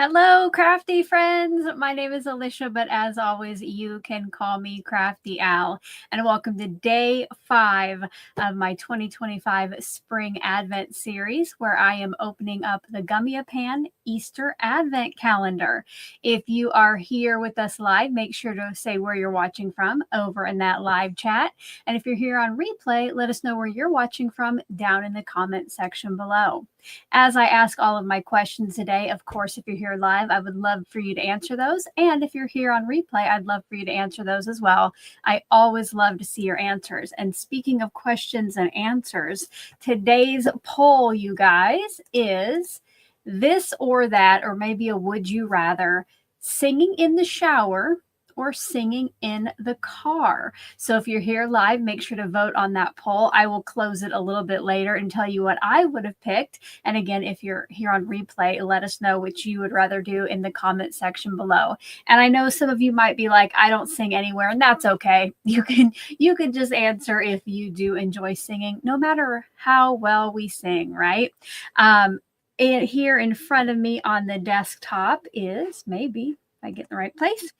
Hello, crafty friends. My name is Alicia, but as always, you can call me Crafty Al. And welcome to day 5 of my 2025 Spring Advent series, where I am opening up the Gummiapan Easter Advent Calendar. If you are here with us live, make sure to say where you're watching from over in that live chat. And if you're here on replay, let us know where you're watching from down in the comment section below. As I ask all of my questions today, of course, if you're here live, I would love for you to answer those. And if you're here on replay, I'd love for you to answer those as well. I always love to see your answers. And speaking of questions and answers, today's poll, you guys, is this or that, or maybe a would you rather, singing in the shower or singing in the car. So if you're here live, make sure to vote on that poll. I will close it a little bit later and tell you what I would have picked. And again, if you're here on replay, let us know which you would rather do in the comment section below. And I know some of you might be like, I don't sing anywhere, and that's okay. You can just answer if you do enjoy singing, no matter how well we sing, right? And here in front of me on the desktop is, maybe if I get in the right place,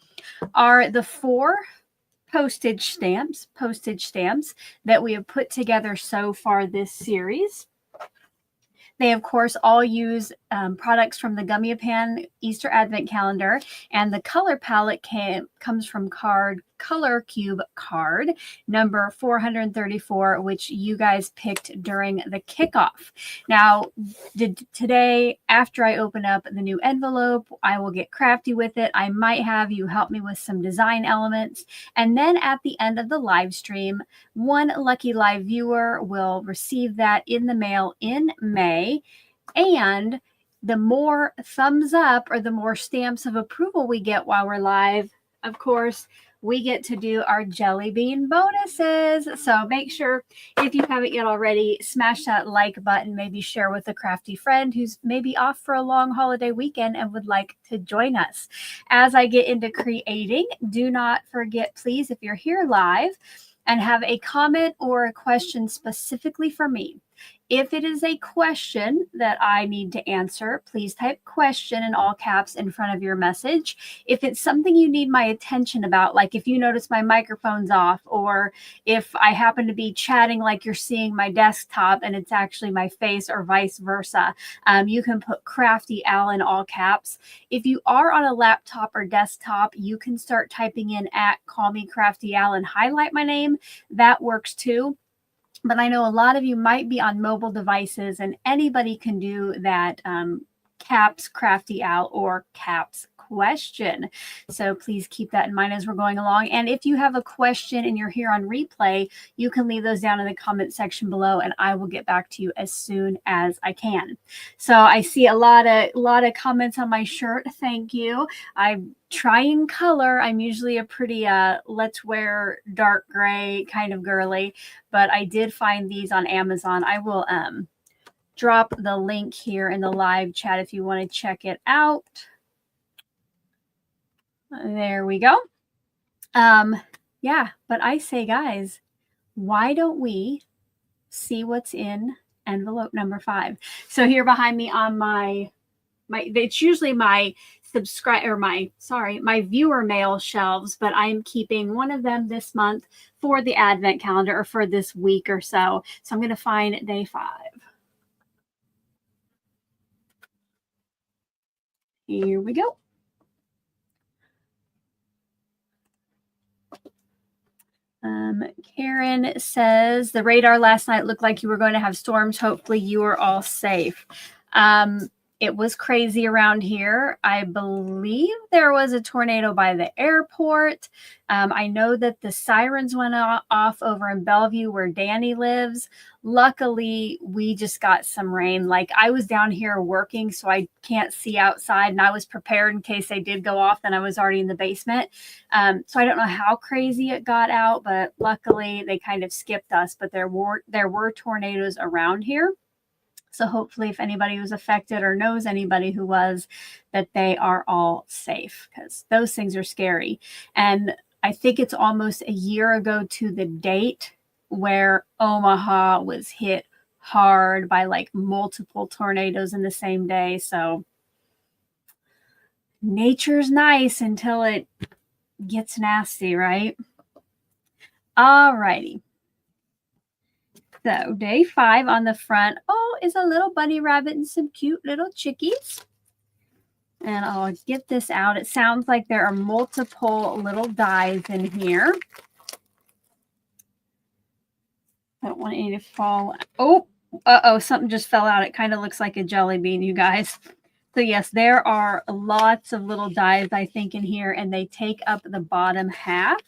are the 4 postage stamps that we have put together so far this series. They, of course, all use products from the Gummiapan Easter Advent Calendar, and the color palette comes from Color Cube card number 434, which you guys picked during the kickoff. Now, today, after I open up the new envelope, I will get crafty with it. I might have you help me with some design elements. And then at the end of the live stream, one lucky live viewer will receive that in the mail in May. And the more thumbs up or the more stamps of approval we get while we're live, of course, we get to do our jelly bean bonuses. So make sure, if you haven't yet already, smash that like button, maybe share with a crafty friend who's maybe off for a long holiday weekend and would like to join us. As I get into creating, do not forget, please, if you're here live and have a comment or a question specifically for me, if it is a question that I need to answer, please type question in all caps in front of your message. If it's something you need my attention about, like if you notice my microphone's off, or if I happen to be chatting like you're seeing my desktop and it's actually my face, or vice versa, you can put Crafty Al in all caps. If you are on a laptop or desktop, you can start typing in @CallMeCraftyAl and highlight my name. That works too. But I know a lot of you might be on mobile devices, and anybody can do that caps Crafty Al or caps question. So please keep that in mind as we're going along. And if you have a question and you're here on replay, you can leave those down in the comment section below, and I will get back to you as soon as I can. So I see a lot of comments on my shirt. Thank you. I'm trying color. I'm usually a pretty let's wear dark gray kind of girly, but I did find these on Amazon. I will drop the link here in the live chat if you want to check it out. There we go. Yeah, but I say, guys, why don't we see what's in envelope number 5? So here behind me on my it's usually my my viewer mail shelves, but I'm keeping one of them this month for the Advent calendar, or for this week or so. So I'm going to find day 5. Here we go. Karen says, the radar last night looked like you were going to have storms. Hopefully you are all safe. It was crazy around here. I believe there was a tornado by the airport. I know that the sirens went off over in Bellevue where Danny lives. Luckily, we just got some rain. Like, I was down here working, so I can't see outside, and I was prepared in case they did go off, then I was already in the basement. So I don't know how crazy it got out, but luckily they kind of skipped us. But there were tornadoes around here. So hopefully, if anybody was affected or knows anybody who was, that they are all safe, because those things are scary. And I think it's almost a year ago to the date where Omaha was hit hard by like multiple tornadoes in the same day. So Nature's nice until it gets nasty, right? All righty. So day 5 on the front, is a little bunny rabbit and some cute little chickies. And I'll get this out. It sounds like there are multiple little dies in here. Don't want any to fall. Oh, something just fell out. It kind of looks like a jelly bean, you guys. So yes, there are lots of little dies, I think, in here, and they take up the bottom half.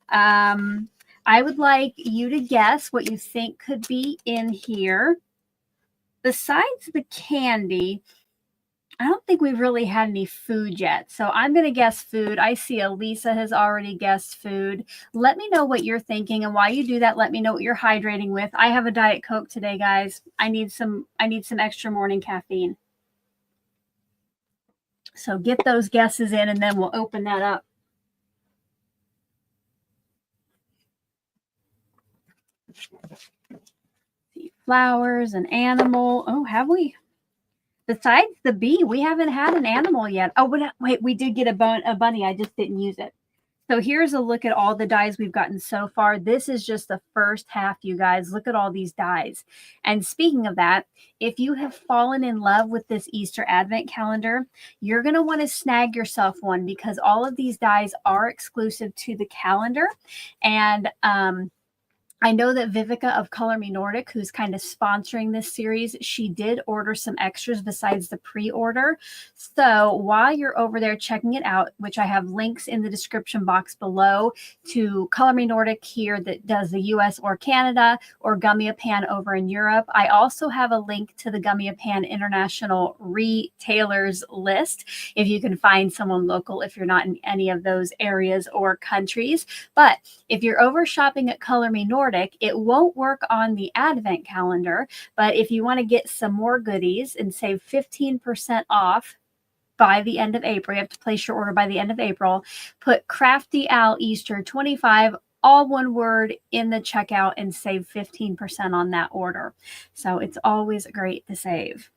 I would like you to guess what you think could be in here. Besides the candy, I don't think we've really had any food yet. So I'm going to guess food. I see Elisa has already guessed food. Let me know what you're thinking, and while you do that, let me know what you're hydrating with. I have a Diet Coke today, guys. I need some extra morning caffeine. So get those guesses in, and then we'll open that up. See, flowers, an animal. Oh, have we? Besides the bee, we haven't had an animal yet. Oh, wait, we did get a bunny. I just didn't use it. So here's a look at all the dies we've gotten so far. This is just the first half, you guys. Look at all these dies. And speaking of that, if you have fallen in love with this Easter Advent calendar, you're going to want to snag yourself one, because all of these dies are exclusive to the calendar. And I know that Vivica of Color Me Nordic, who's kind of sponsoring this series, she did order some extras besides the pre-order. So while you're over there checking it out, which I have links in the description box below to Color Me Nordic here that does the US or Canada, or Gummiapan over in Europe, I also have a link to the Gummiapan International retailers list if you can find someone local if you're not in any of those areas or countries. But if you're over shopping at Color Me Nordic, it won't work on the Advent calendar, but if you want to get some more goodies and save 15% off by the end of April, you have to place your order by the end of April, put CRAFTY Easter 25, all one word, in the checkout and save 15% on that order. So it's always great to save.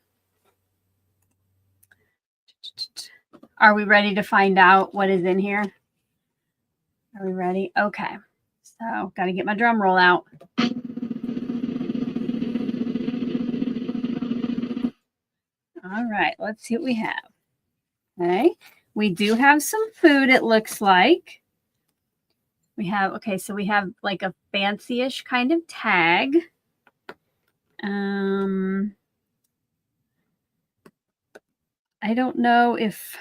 Are we ready to find out what is in here? Are we ready? Okay. So got to get my drum roll out. All right, let's see what we have. Okay, we do have some food, it looks like. We have, okay, so we have like a fancy-ish kind of tag. I don't know if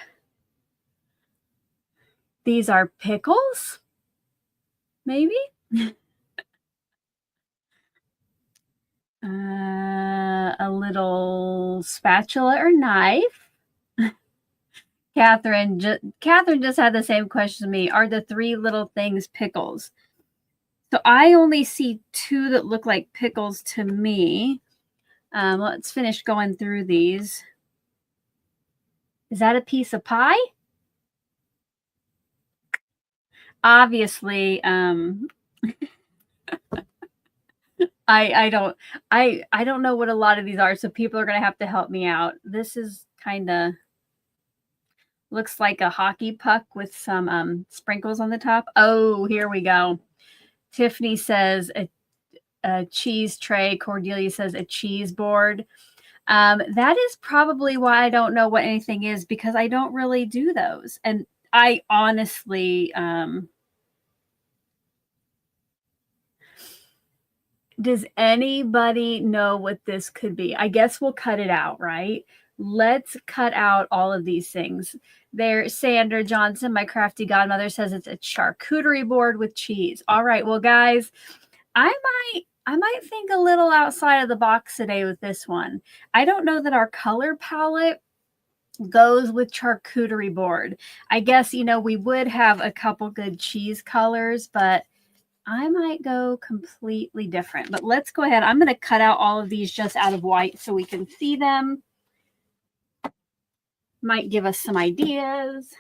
these are pickles, maybe? A little spatula or knife. Catherine just had the same question as me. Are the 3 little things pickles? So I only see 2 that look like pickles to me. Let's finish going through these. Is that a piece of pie? Obviously, I don't know what a lot of these are, so people are going to have to help me out. This is kind of looks like a hockey puck with some sprinkles on the top. Oh, here we go. Tiffany says a cheese tray. Cordelia says a cheese board. That is probably why I don't know what anything is, because I don't really do those. And I honestly, does anybody know what this could be? I guess we'll cut it out, right? Let's cut out all of these things. There, Sandra Johnson, my crafty godmother, says it's a charcuterie board with cheese. All right, well, guys, I might think a little outside of the box today with this one. I don't know that our color palette goes with charcuterie board. I guess, we would have a couple good cheese colors, but I might go completely different. But let's go ahead. I'm going to cut out all of these just out of white so we can see them. Might give us some ideas.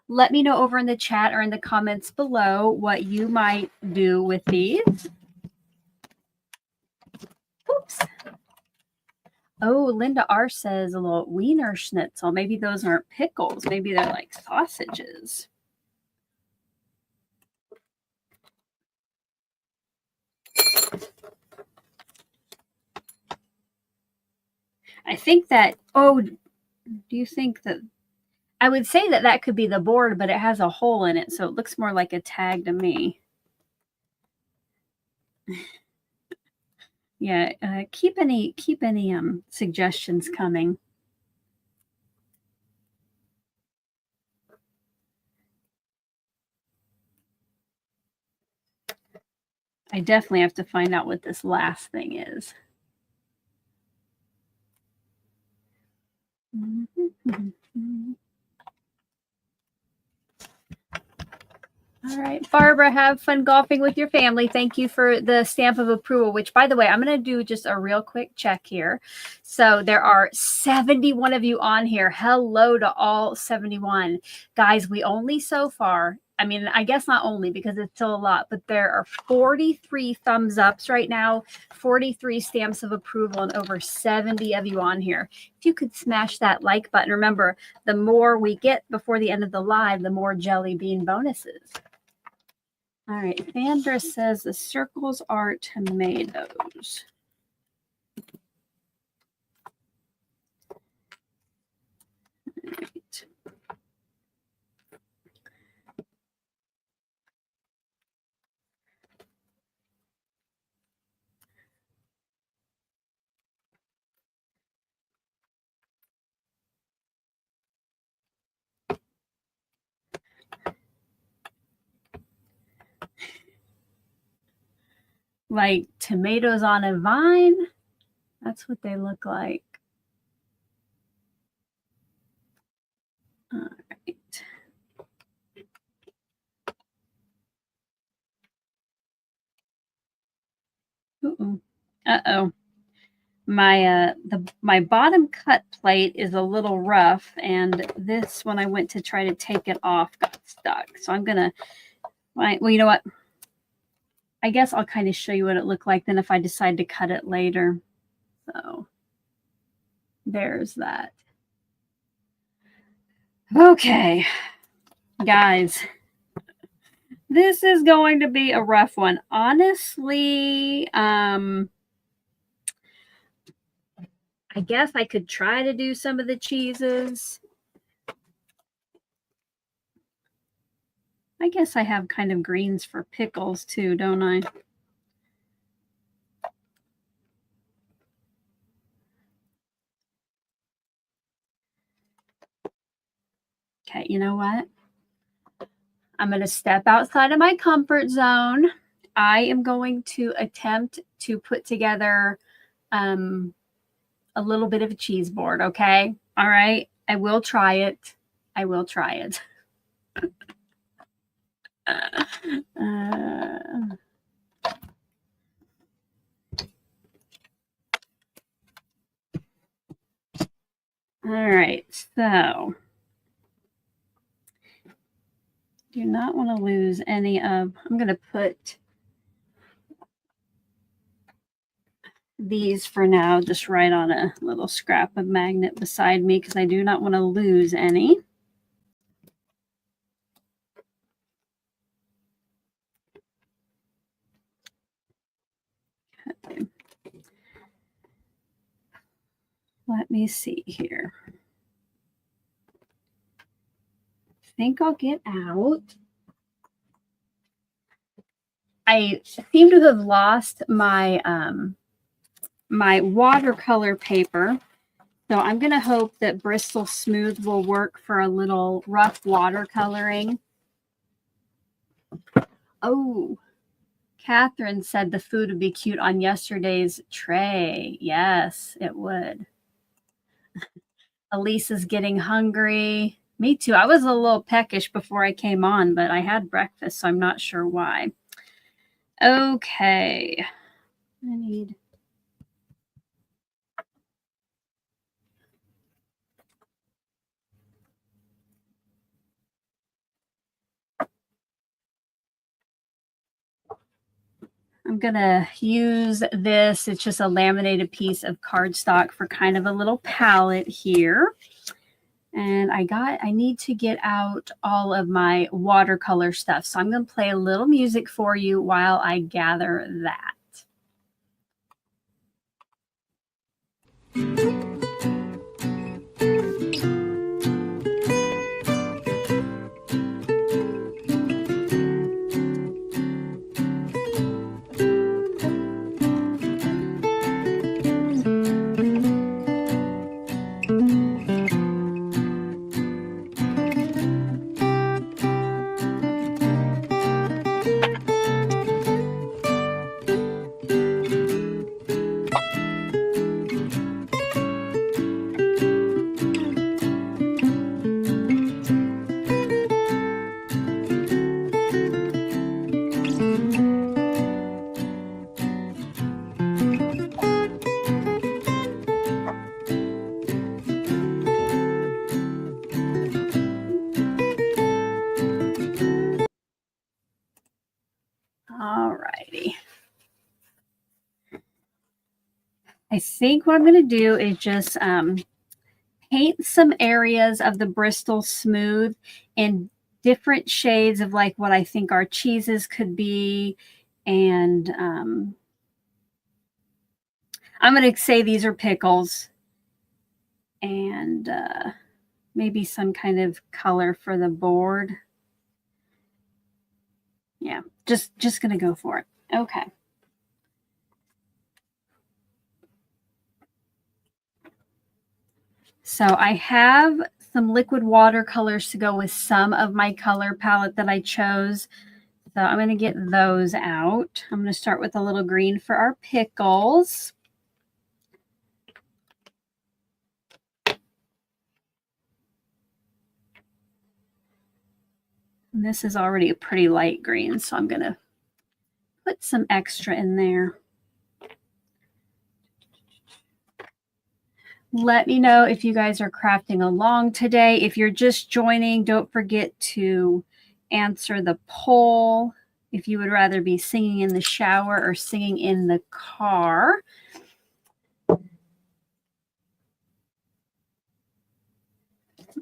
Let me know over in the chat or in the comments below what you might do with these. Oops. Oh, Linda R says a little wiener schnitzel. Maybe those aren't pickles. Maybe they're like sausages. I think that, oh, do you think that, I would say that that could be the board, but it has a hole in it, so it looks more like a tag to me. Yeah, keep any suggestions coming. I definitely have to find out what this last thing is. All right, Barbara, have fun golfing with your family. Thank you for the stamp of approval, which, by the way, I'm going to do just a real quick check here. So there are 71 of you on here. Hello to all 71. Guys, we only so far, I mean, I guess not only because it's still a lot, but there are 43 thumbs ups right now, 43 stamps of approval, and over 70 of you on here. If you could smash that like button, remember, the more we get before the end of the live, the more jelly bean bonuses. All right, Sandra says the circles are tomatoes. Right. Like tomatoes on a vine? That's what they look like. All right. Uh-oh. My bottom cut plate is a little rough, and this, when I went to try to take it off, got stuck. So I'm gonna, well, you know what? I guess I'll kind of show you what it looked like then if I decide to cut it later. So there's that. Okay, guys, this is going to be a rough one. Honestly, I guess I could try to do some of the cheeses. I guess I have kind of greens for pickles too, don't I? Okay, you know what? I'm going to step outside of my comfort zone. I am going to attempt to put together a little bit of a cheese board, okay? All right. I will try it. I will try it. All right. So do not want to lose any of, I'm going to put these for now just right on a little scrap of magnet beside me because I do not want to lose any. Okay. Let me see here. I think I'll get out. I seem to have lost my my watercolor paper. So I'm going to hope that Bristol Smooth will work for a little rough watercoloring. Oh, Catherine said the food would be cute on yesterday's tray. Yes, it would. Elisa's getting hungry. Me too. I was a little peckish before I came on, but I had breakfast, so I'm not sure why. Okay. I need... I'm going to use this. It's just a laminated piece of cardstock for kind of a little palette here. And I need to get out all of my watercolor stuff. So I'm going to play a little music for you while I gather that. All righty. I think what I'm going to do is just paint some areas of the Bristol Smooth in different shades of like what I think our cheeses could be. And I'm going to say these are pickles. And maybe some kind of color for the board. Yeah, just going to go for it. Okay. So I have some liquid watercolors to go with some of my color palette that I chose. So I'm going to get those out. I'm going to start with a little green for our pickles. And this is already a pretty light green, so I'm going to put some extra in there. Let me know if you guys are crafting along today. If you're just joining, don't forget to answer the poll if you would rather be singing in the shower or singing in the car.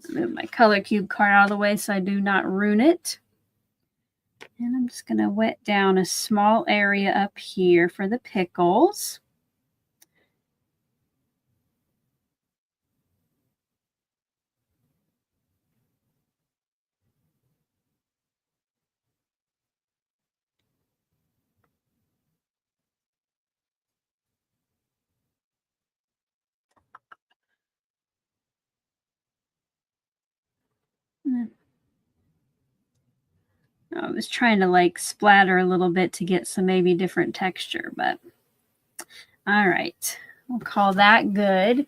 Move my color cube card out of the way so I do not ruin it. And I'm just going to wet down a small area up here for the pickles. I was trying to like splatter a little bit to get some maybe different texture, but all right, we'll call that good.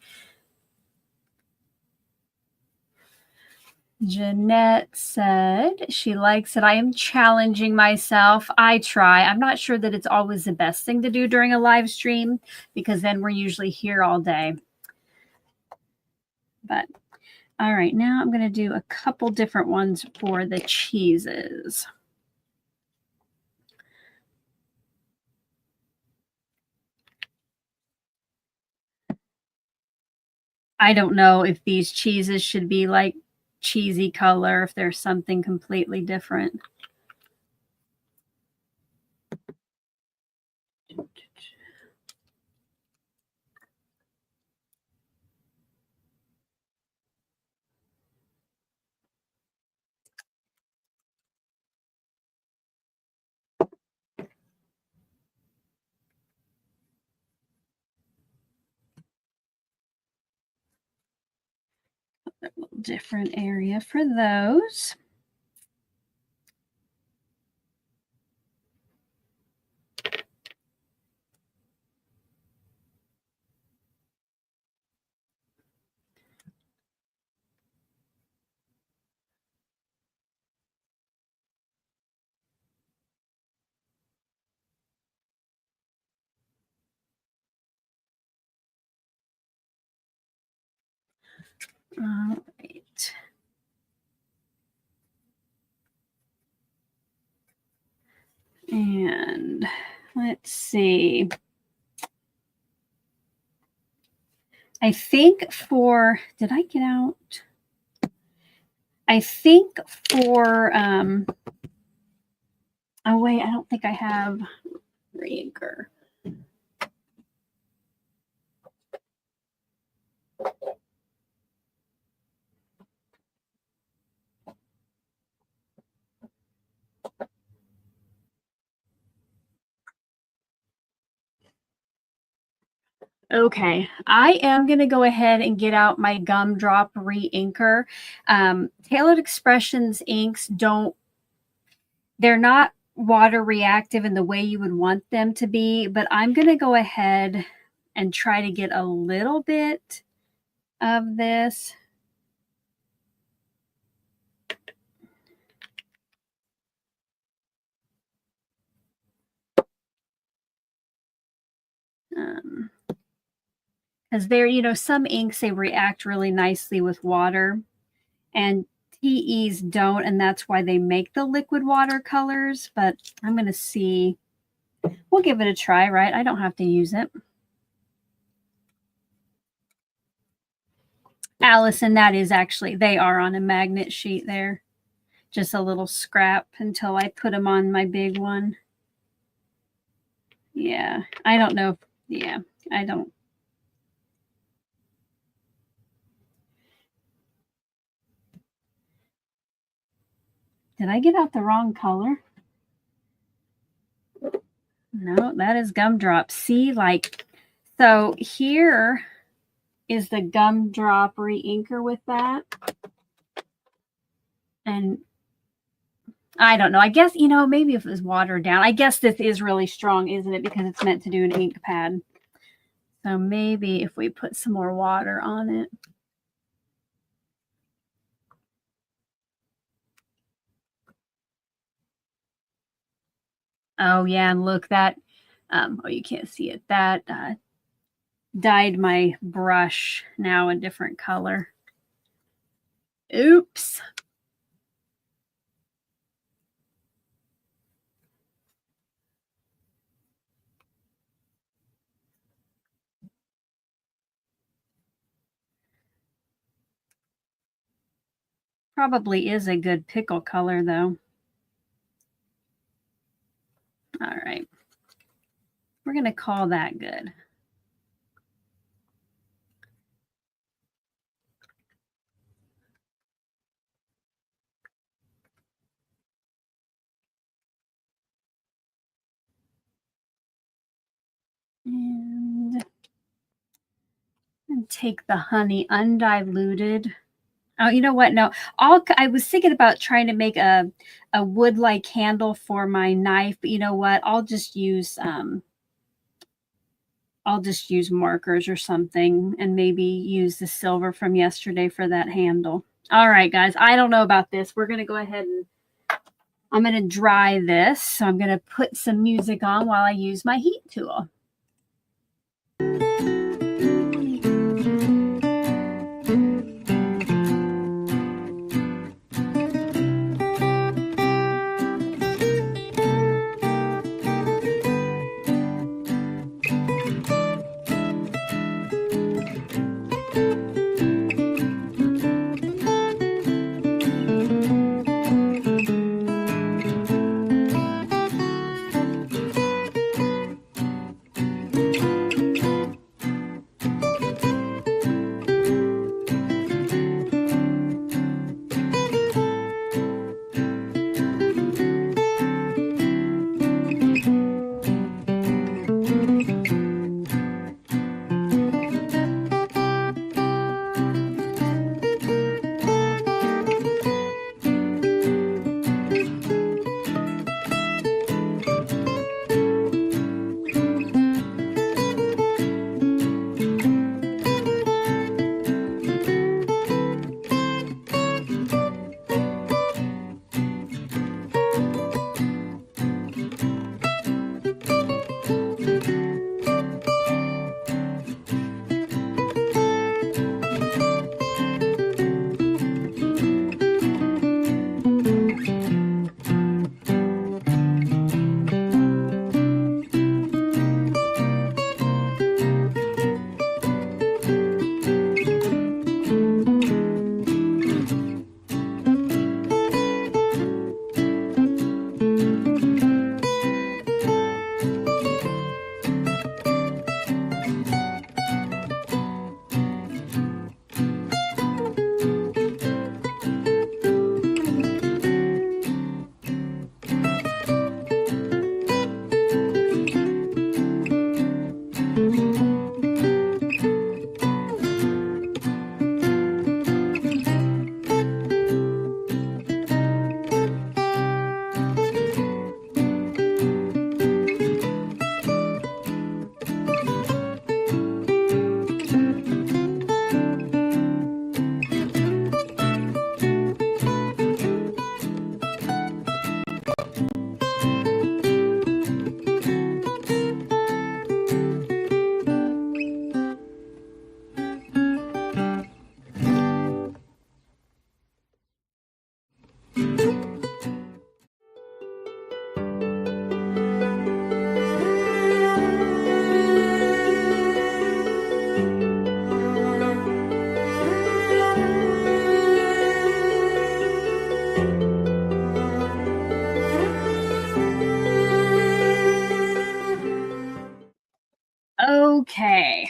Jeanette said she likes it. I am challenging myself. I try. I'm not sure that it's always the best thing to do during a live stream because then we're usually here all day. But all right, now I'm going to do a couple different ones for the cheeses. I don't know if these cheeses should be like cheesy color, if there's something completely different. A little different area for those. All right. And let's see. I think for, did I get out? I think for, oh wait, I don't think I have re-inker. Okay, I am going to go ahead and get out my Gumdrop re-inker. Tailored Expressions inks they're not water reactive in the way you would want them to be, but I'm going to go ahead and try to get a little bit of this. Because there, some inks, they react really nicely with water, and TEs don't, and that's why they make the liquid watercolors. But I'm going to see. We'll give it a try, right? I don't have to use it. Allison, that is actually, they are on a magnet sheet there. Just a little scrap until I put them on my big one. Yeah, I don't know. Yeah, I don't. Did I get out the wrong color? No, that is Gumdrop. See, like, so here is the Gumdrop re-inker with that. And I don't know. I guess, maybe if it was watered down. I guess this is really strong, isn't it? Because it's meant to do an ink pad. So maybe if we put some more water on it. Oh, yeah. And look, that, oh, you can't see it. That dyed my brush now a different color. Oops. Probably is a good pickle color, though. All right. We're going to call that good. And take the honey undiluted. Oh, you know what? No, I was thinking about trying to make a wood-like handle for my knife, but you know what? I'll just use markers or something, and maybe use the silver from yesterday for that handle. All right, guys. I don't know about this. We're gonna go ahead and I'm gonna dry this. So I'm gonna put some music on while I use my heat tool. Okay.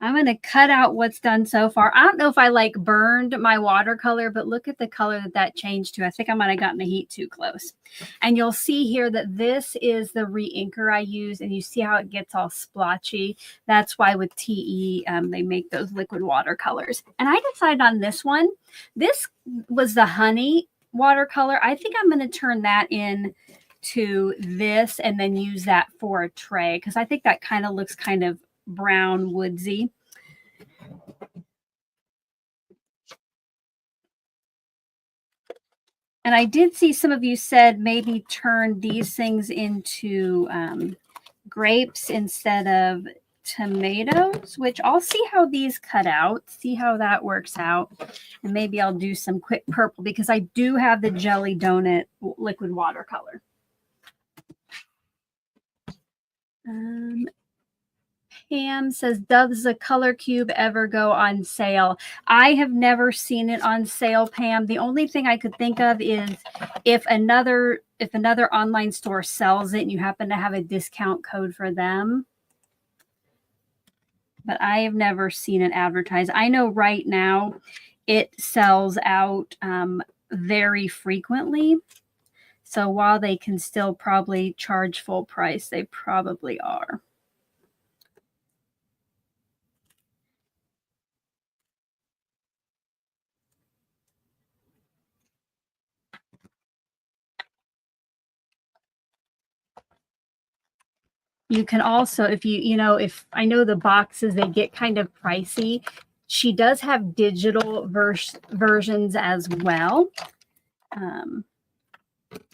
I'm going to cut out what's done so far. I don't know if I like burned my watercolor, but look at the color that changed to. I think I might have gotten the heat too close. And you'll see here that this is the re-inker I use, and you see how it gets all splotchy. That's why with TE, they make those liquid watercolors. And I decided on this one. This was the honey watercolor. I think I'm going to turn that in to this and then use that for a tray, because I think that kind of looks kind of brown woodsy. And I did see some of you said maybe turn these things into grapes instead of tomatoes, which I'll see how these cut out, see how that works out. And maybe I'll do some quick purple, because I do have the Jelly Donut liquid watercolor. Pam says, does the color cube ever go on sale? I have never seen it on sale, Pam. The only thing I could think of is if another online store sells it and you happen to have a discount code for them. But I have never seen it advertised. I know right now it sells out very frequently. So while they can still probably charge full price, they probably are. You can also, if if I know the boxes, they get kind of pricey. She does have digital versions as well.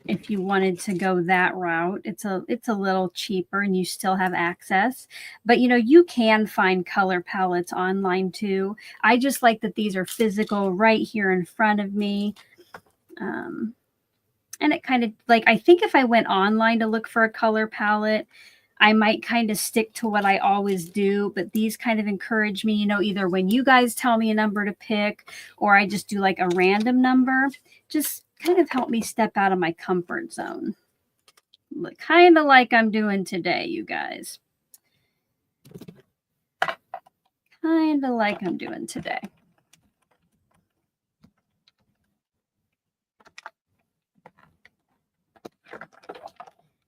If you wanted to go that route, it's a little cheaper and you still have access. But you can find color palettes online too. I just like that these are physical right here in front of me. And it kind of I think if I went online to look for a color palette, I might kind of stick to what I always do, but these kind of encourage me, either when you guys tell me a number to pick or I just do like a random number, just kind of help me step out of my comfort zone. Kind of like I'm doing today, you guys. Kind of like I'm doing today.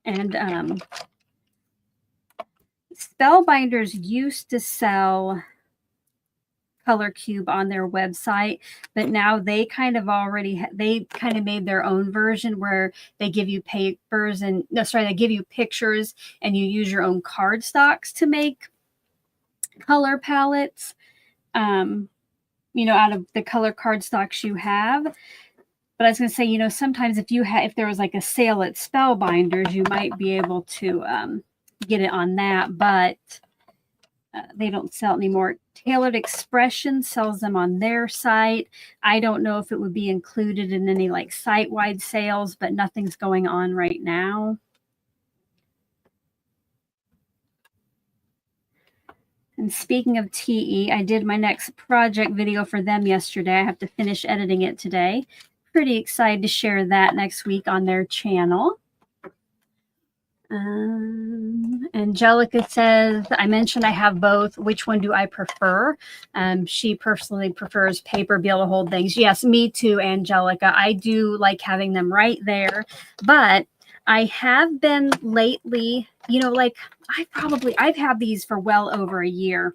And Spellbinders used to sell color cube on their website, but now they kind of made their own version where they give you papers and they give you pictures and you use your own cardstocks to make color palettes, out of the color cardstocks you have. But I was going to say, sometimes if there was like a sale at Spellbinders, you might be able to get it on that, but they don't sell anymore. Tailored Expression sells them on their site. I don't know if it would be included in any site-wide sales, but nothing's going on right now. And speaking of TE, I did my next project video for them yesterday. I have to finish editing it today. Pretty excited to share that next week on their channel. Angelica says, I mentioned I have both. Which one do I prefer? She personally prefers paper, be able to hold things. Yes, me too, Angelica. I do like having them right there. But I have been lately, I've had these for well over a year.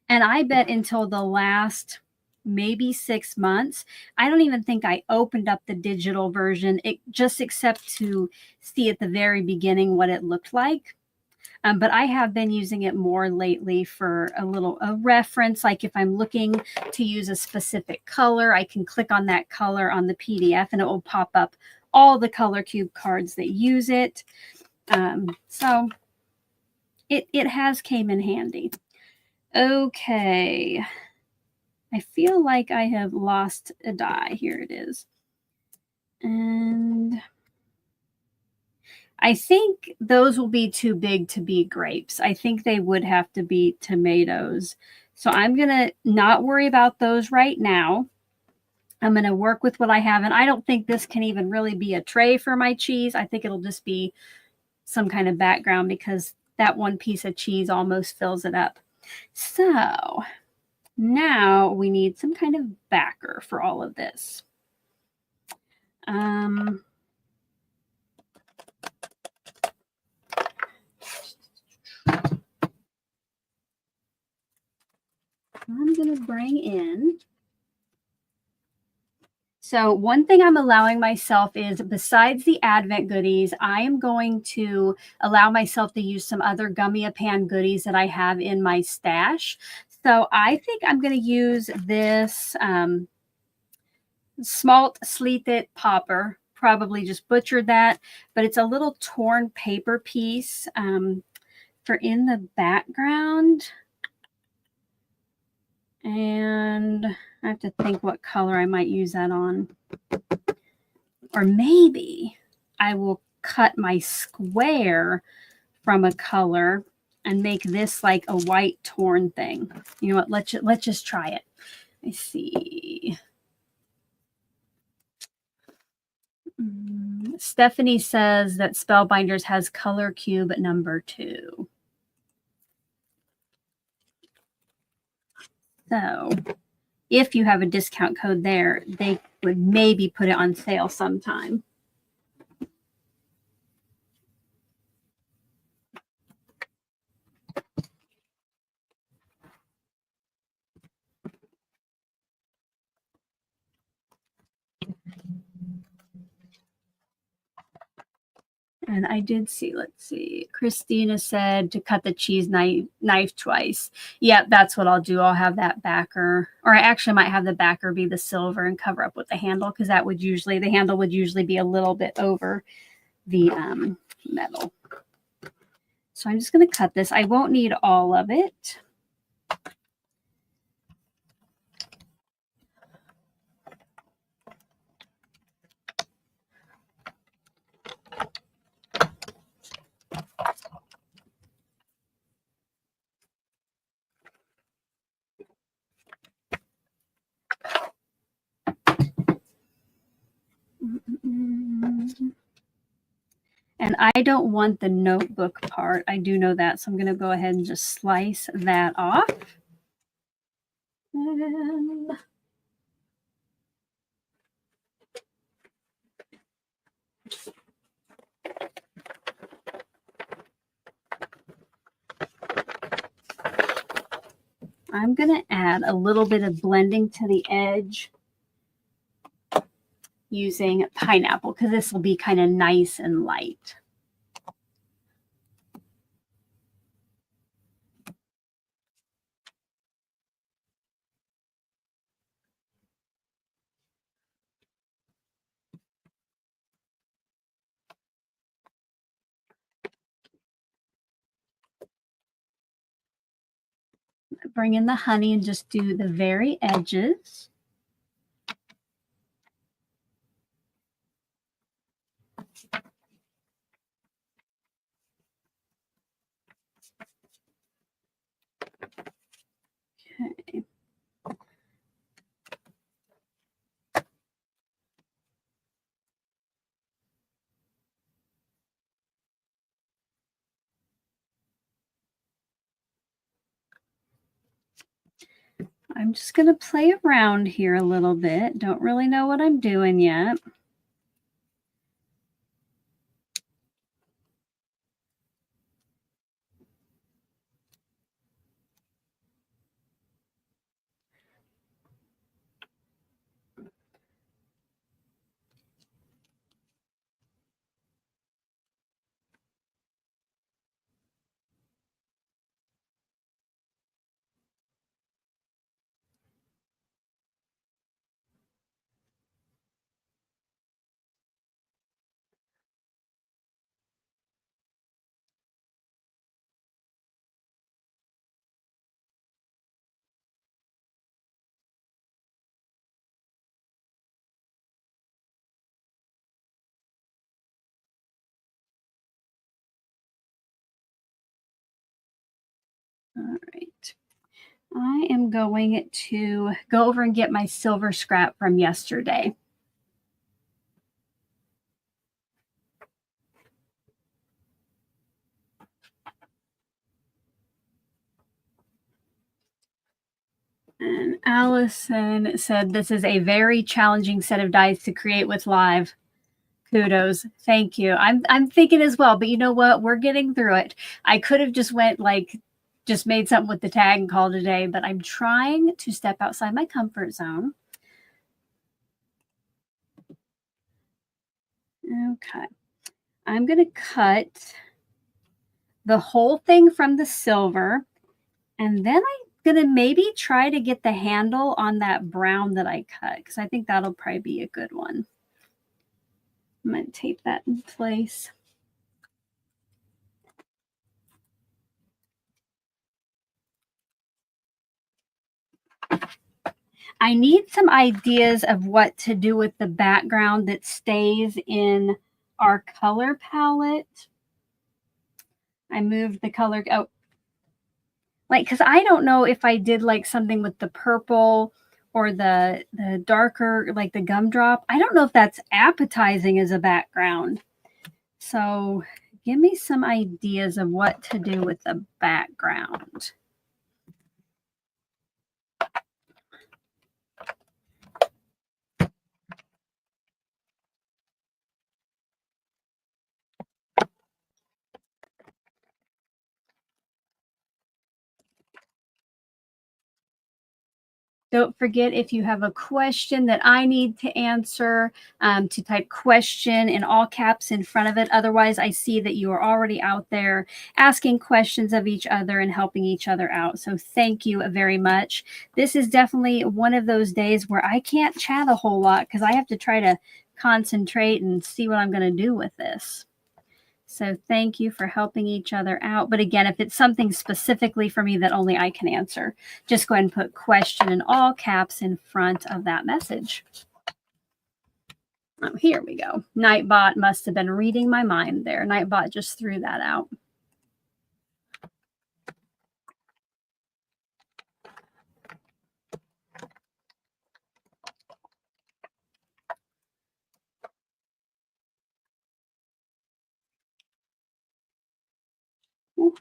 And I bet until the last maybe 6 months, I don't even think I opened up the digital version, except to see at the very beginning what it looked like. But I have been using it more lately for a reference. Like if I'm looking to use a specific color, I can click on that color on the PDF and it will pop up all the color cube cards that use it. So it has came in handy. Okay. I feel like I have lost a die. Here it is. And I think those will be too big to be grapes. I think they would have to be tomatoes. So I'm going to not worry about those right now. I'm going to work with what I have. And I don't think this can even really be a tray for my cheese. I think it'll just be some kind of background because that one piece of cheese almost fills it up. So now we need some kind of backer for all of this. I'm going to bring in. So one thing I'm allowing myself is, besides the Advent goodies, I am going to allow myself to use some other Gummiapan goodies that I have in my stash. So I think I'm going to use this smalt sleeted popper. Probably just butchered that, but it's a little torn paper piece for in the background. And I have to think what color I might use that on. Or maybe I will cut my square from a color and make this like a white torn thing. You know what? Let's just try it. I see. Stephanie says that Spellbinders has color cube number 2. So if you have a discount code there, they would maybe put it on sale sometime. And I did see, let's see, Christina said to cut the cheese knife twice. Yeah, that's what I'll do. I'll have that backer, or I actually might have the backer be the silver and cover up with the handle, because that would usually, the handle would usually be a little bit over the metal. So I'm just going to cut this. I won't need all of it. And I don't want the notebook part. I do know that. So I'm going to go ahead and just slice that off. And I'm going to add a little bit of blending to the edge using pineapple, because this will be kind of nice and light. Bring in the honey and just do the very edges. Okay. I'm just going to play around here a little bit. Don't really know what I'm doing yet. All right. I am going to go over and get my silver scrap from yesterday. Allison said, this is a very challenging set of dice to create with live. Kudos. Thank you. I'm thinking as well, but you know what? We're getting through it. I could have just went like, just made something with the tag and called it a day, but I'm trying to step outside my comfort zone. Okay. I'm going to cut the whole thing from the silver, and then I'm going to maybe try to get the handle on that brown that I cut, because I think that'll probably be a good one. I'm going to tape that in place. I need some ideas of what to do with the background that stays in our color palette. I moved the color out. Like, because I don't know if I did like something with the purple or the darker, like the gumdrop. I don't know if that's appetizing as a background. So give me some ideas of what to do with the background. Don't forget, if you have a question that I need to answer, to type question in all caps in front of it. Otherwise, I see that you are already out there asking questions of each other and helping each other out. So thank you very much. This is definitely one of those days where I can't chat a whole lot because I have to try to concentrate and see what I'm going to do with this. So thank you for helping each other out. But again, if it's something specifically for me that only I can answer, just go ahead and put question in all caps in front of that message. Oh, here we go. Nightbot must have been reading my mind there. Nightbot just threw that out. Ooh,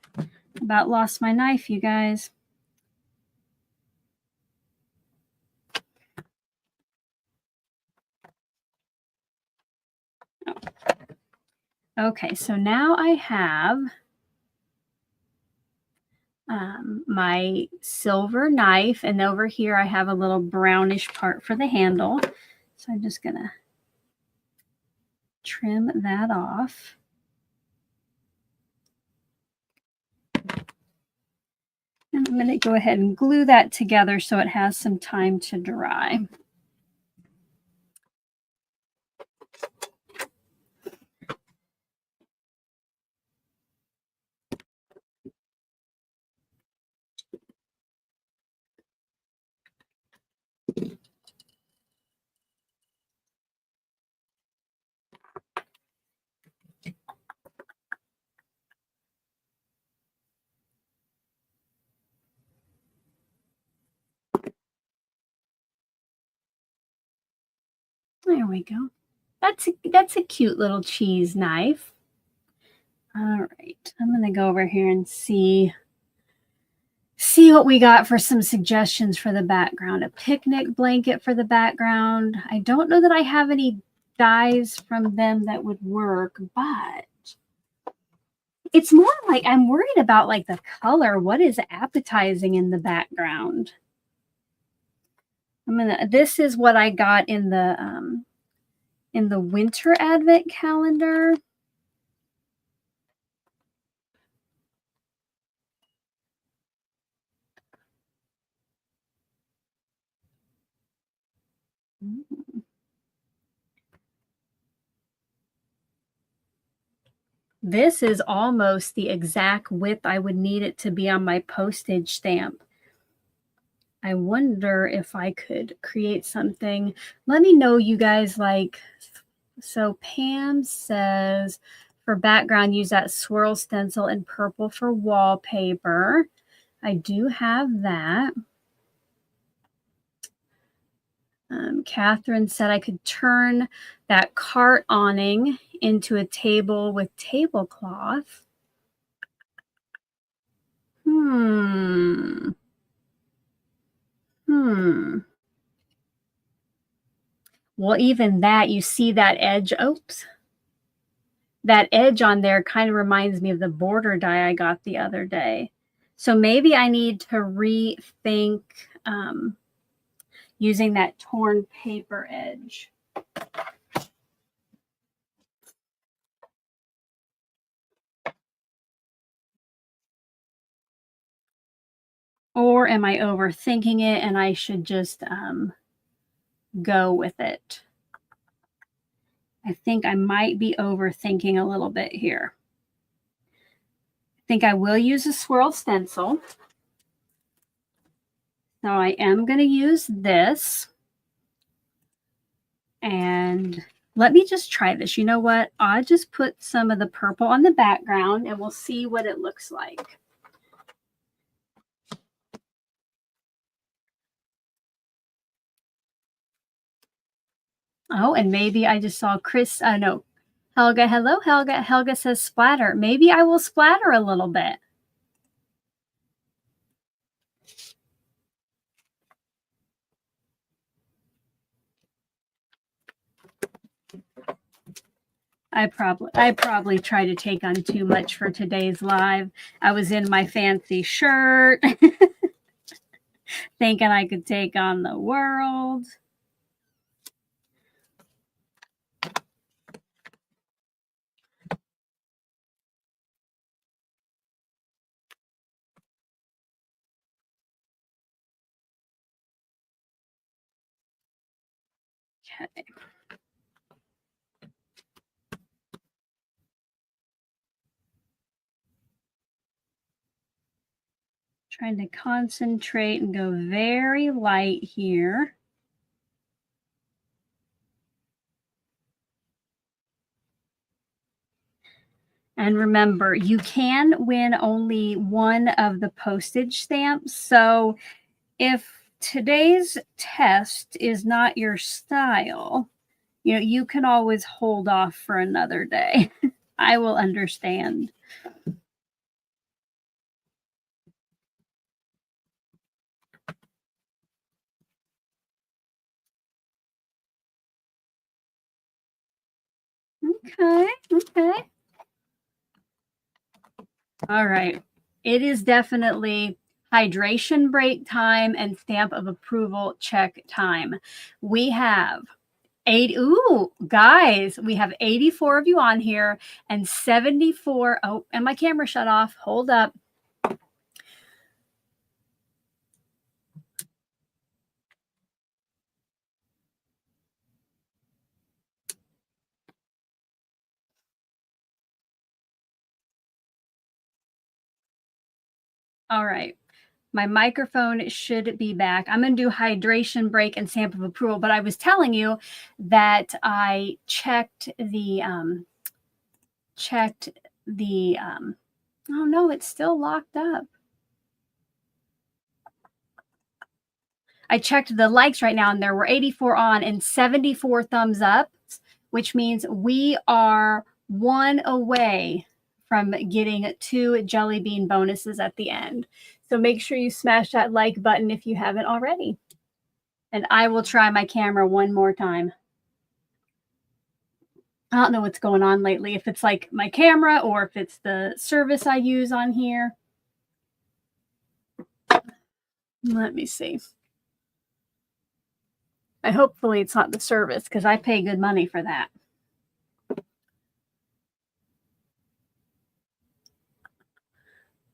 about lost my knife, you guys. Oh. Okay, so now I have my silver knife, and over here I have a little brownish part for the handle. So I'm just gonna trim that off. And I'm going to go ahead and glue that together so it has some time to dry. There we go. That's a cute little cheese knife. All right, I'm going to go over here and see what we got for some suggestions for the background. A picnic blanket for the background. I don't know that I have any dyes from them that would work, but it's more like I'm worried about like the color. What is appetizing in the background? This is what I got in the winter advent calendar. This is almost the exact width I would need it to be on my postage stamp. I wonder if I could create something. Let me know, you guys, like, so Pam says for background, use that swirl stencil in purple for wallpaper. I do have that. Catherine said I could turn that cart awning into a table with tablecloth. Well, even that, you see that edge, oops. That edge on there kind of reminds me of the border die I got the other day. So maybe I need to rethink using that torn paper edge. Or am I overthinking it and I should just go with it? I think I might be overthinking a little bit here. I think I will use a swirl stencil. So I am going to use this. And let me just try this. You know what? I'll just put some of the purple on the background and we'll see what it looks like. Oh, and maybe I just saw Chris, no, Helga. Hello, Helga. Helga says splatter. Maybe I will splatter a little bit. I probably tried to take on too much for today's live. I was in my fancy shirt, thinking I could take on the world. Okay. Trying to concentrate and go very light here. And remember, you can win only one of the postage stamps. So if today's test is not your style, you know, you can always hold off for another day. I will understand. Okay, okay. All right. It is definitely hydration break time and stamp of approval check time. We have 8. Ooh, guys, we have 84 of you on here and 74. Oh, and my camera shut off. Hold up. All right. My microphone should be back. I'm going to do hydration break and stamp of approval, but I was telling you that I checked the oh no, it's still locked up. I checked the likes right now and there were 84 on and 74 thumbs up, which means we are one away from getting 2 jelly bean bonuses at the end. So make sure you smash that like button if you haven't already. And I will try my camera one more time. I don't know what's going on lately, if it's like my camera or if it's the service I use on here. Let me see. Hopefully it's not the service because I pay good money for that.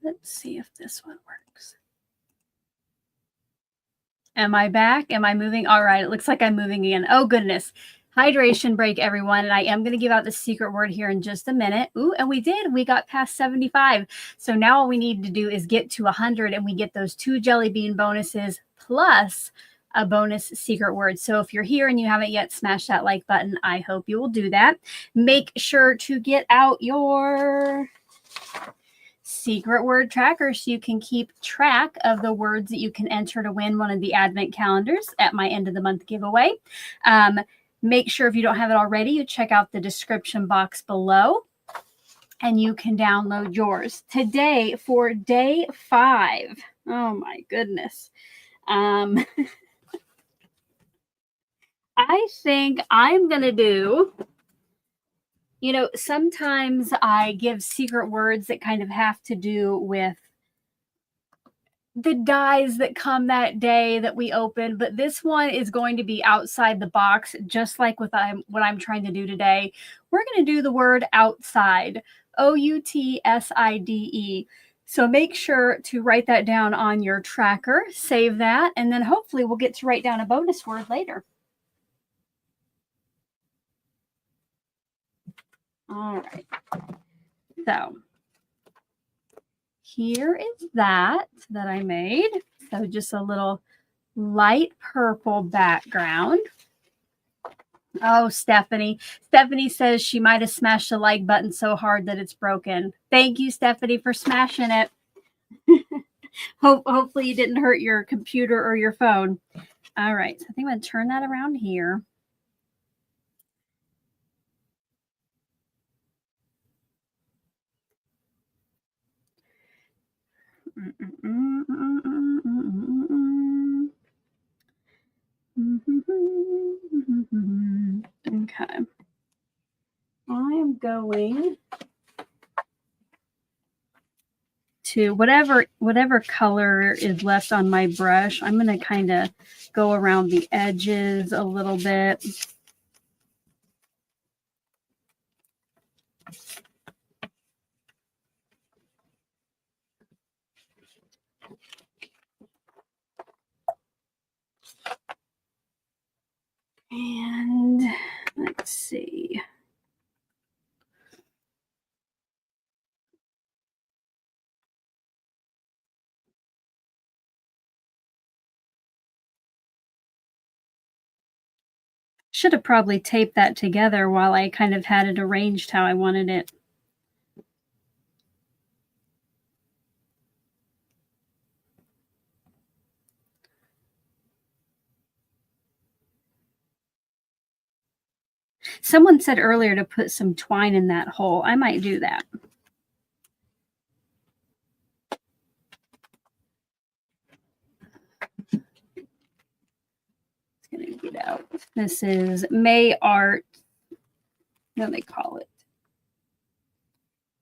Let's see if this one works. Am I back? Am I moving? All right. It looks like I'm moving again. Oh, goodness. Hydration break, everyone. And I am going to give out the secret word here in just a minute. Ooh, and we did. We got past 75. So now all we need to do is get to 100 and we get those 2 jelly bean bonuses plus a bonus secret word. So if you're here and you haven't yet smashed that like button, I hope you will do that. Make sure to get out your secret word tracker so you can keep track of the words that you can enter to win one of the advent calendars at my end of the month giveaway. Make sure if you don't have it already, you check out the description box below and you can download yours. Today for day 5, oh my goodness, I think I'm going to do, sometimes I give secret words that kind of have to do with the dies that come that day that we open, but this one is going to be outside the box, just like with what I'm trying to do today. We're going to do the word outside, outside. So make sure to write that down on your tracker, save that, and then hopefully we'll get to write down a bonus word later. All right. So here is that I made. So just a little light purple background. Oh, Stephanie. Stephanie says she might have smashed the like button so hard that it's broken. Thank you, Stephanie, for smashing it. Hopefully you didn't hurt your computer or your phone. All right. So I think I'm going to turn that around here. Okay. I am going to whatever color is left on my brush. I'm going to kind of go around the edges a little bit. And let's see. Should have probably taped that together while I kind of had it arranged how I wanted it. Someone said earlier to put some twine in that hole. I might do that. It's going to get out. This is May Art. What do they call it?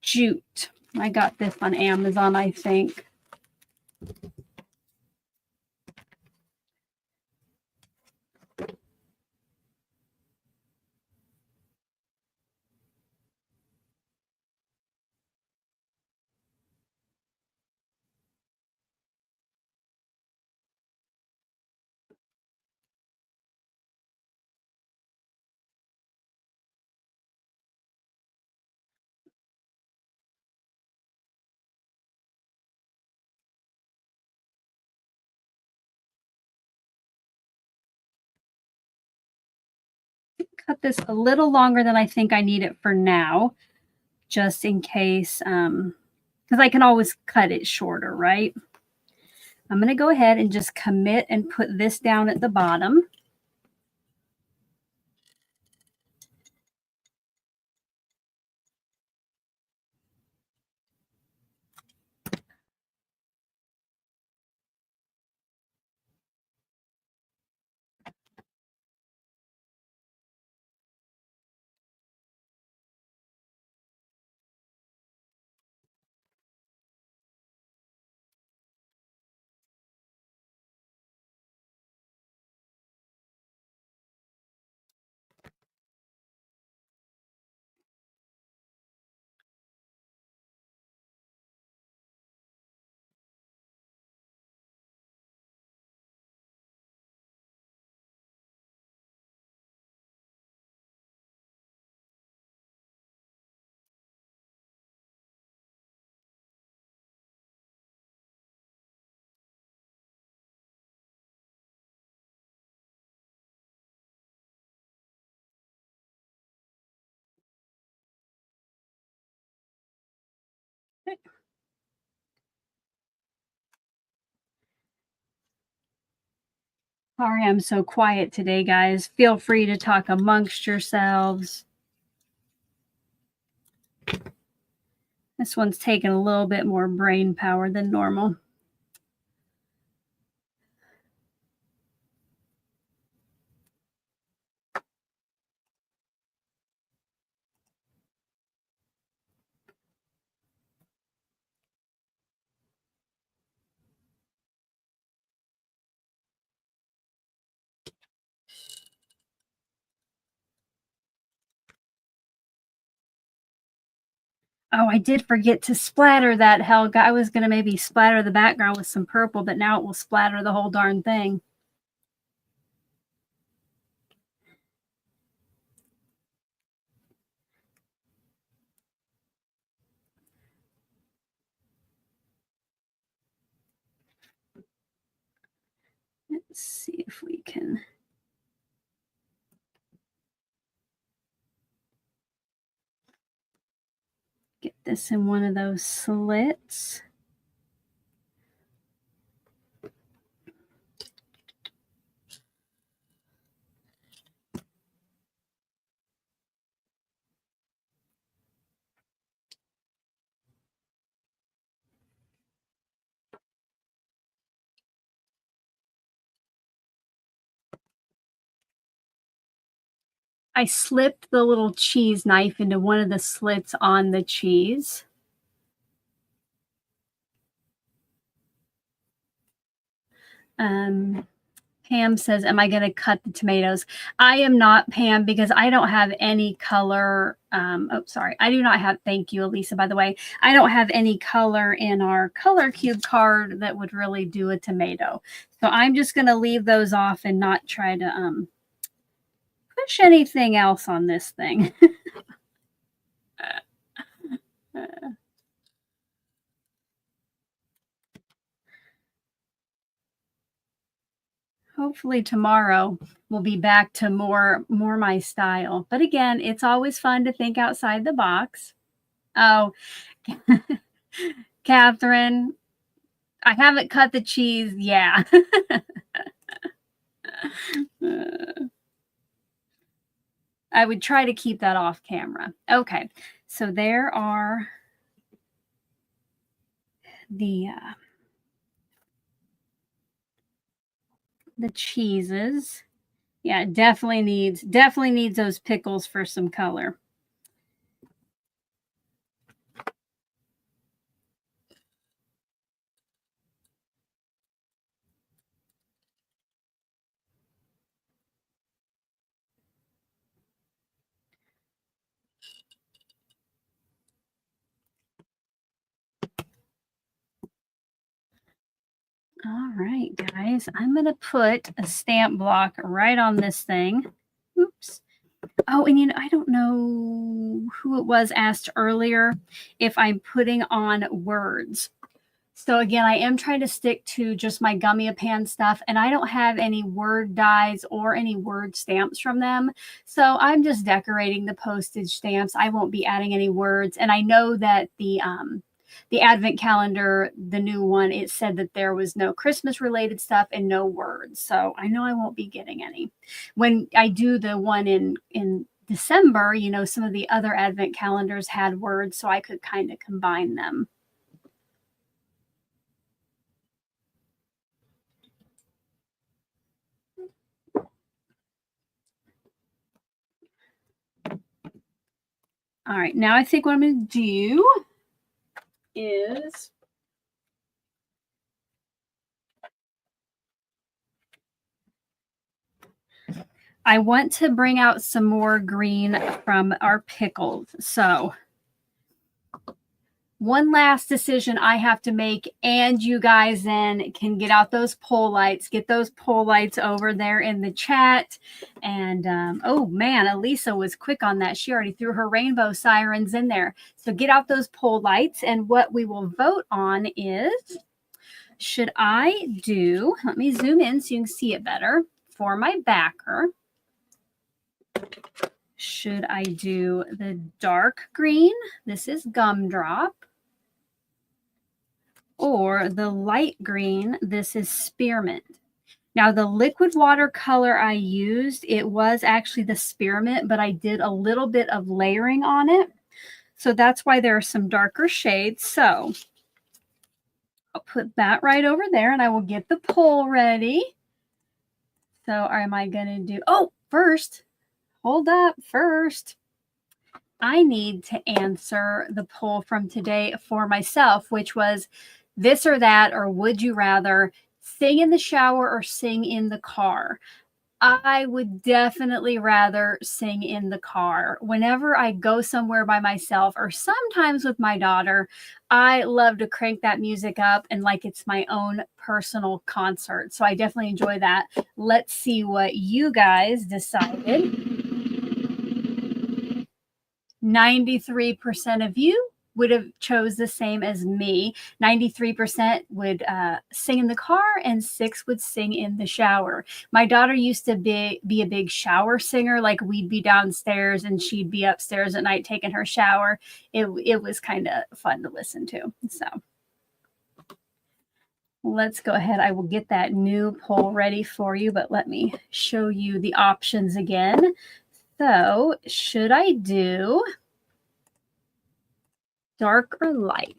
Jute. I got this on Amazon, I think. Cut this a little longer than I think I need it for now, just in case, because I can always cut it shorter, right? I'm going to go ahead and just commit and put this down at the bottom. Sorry, I'm so quiet today, guys. Feel free to talk amongst yourselves. This one's taking a little bit more brain power than normal. Oh, I did forget to splatter that, Helga. I was going to maybe splatter the background with some purple, but now it will splatter the whole darn thing. Let's see if we can get this in one of those slits. I slipped the little cheese knife into one of the slits on the cheese. Pam says, am I going to cut the tomatoes? I am not, Pam, because I don't have any color. Oh, sorry. I do not have, thank you, Elisa, by the way. I don't have any color in our color cube card that would really do a tomato. So I'm just going to leave those off and not try to push anything else on this thing. Hopefully tomorrow we'll be back to more my style. But again, it's always fun to think outside the box. Oh, Catherine, I haven't cut the cheese. Yeah. I would try to keep that off camera. Okay. So there are the cheeses. Yeah, it definitely needs those pickles for some color. All right, guys, I'm going to put a stamp block right on this thing. Oops. Oh, and I don't know who it was asked earlier if I'm putting on words. So again, I am trying to stick to just my Gummiapan stuff, and I don't have any word dies or any word stamps from them. So I'm just decorating the postage stamps. I won't be adding any words. And I know that the advent calendar, the new one, it said that there was no Christmas related stuff and no words. So I know I won't be getting any. When I do the one in December, some of the other advent calendars had words, so I could kind of combine them. All right, now I think what I'm going to do is I want to bring out some more green from our pickles. So one last decision I have to make, and you guys then can get out those pole lights, get those pole lights over there in the chat. And oh man, Elisa was quick on that. She already threw her rainbow sirens in there. So get out those pole lights. And what we will vote on is, should I do, let me zoom in so you can see it better, for my backer, should I do the dark green? This is Gumdrop. Or the light green, this is Spearmint. Now the liquid watercolor I used, it was actually the Spearmint, but I did a little bit of layering on it. So that's why there are some darker shades. So I'll put that right over there and I will get the poll ready. So am I going to do, oh, first, hold up, first. I need to answer the poll from today for myself, which was this or that, or would you rather sing in the shower or sing in the car? I would definitely rather sing in the car. Whenever I go somewhere by myself or sometimes with my daughter, I love to crank that music up and like it's my own personal concert. So I definitely enjoy that. Let's see what you guys decided. 93% of you would have chose the same as me. 93% would sing in the car and 6 would sing in the shower. My daughter used to be a big shower singer. Like we'd be downstairs and she'd be upstairs at night taking her shower. It was kind of fun to listen to. So let's go ahead. I will get that new poll ready for you, but let me show you the options again. So should I do dark or light?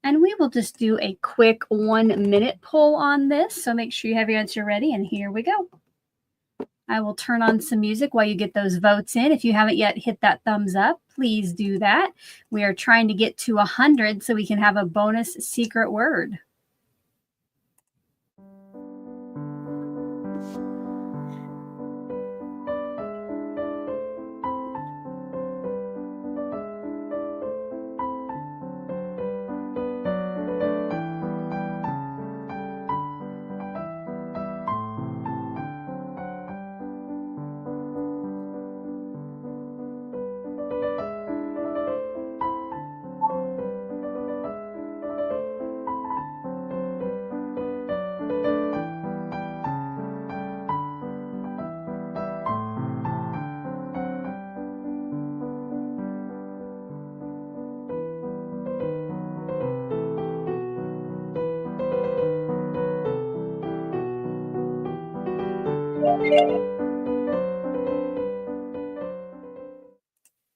And we will just do a quick 1-minute poll on this. So make sure you have your answer ready. And here we go. I will turn on some music while you get those votes in. If you haven't yet hit that thumbs up, please do that. We are trying to get to 100 so we can have a bonus secret word.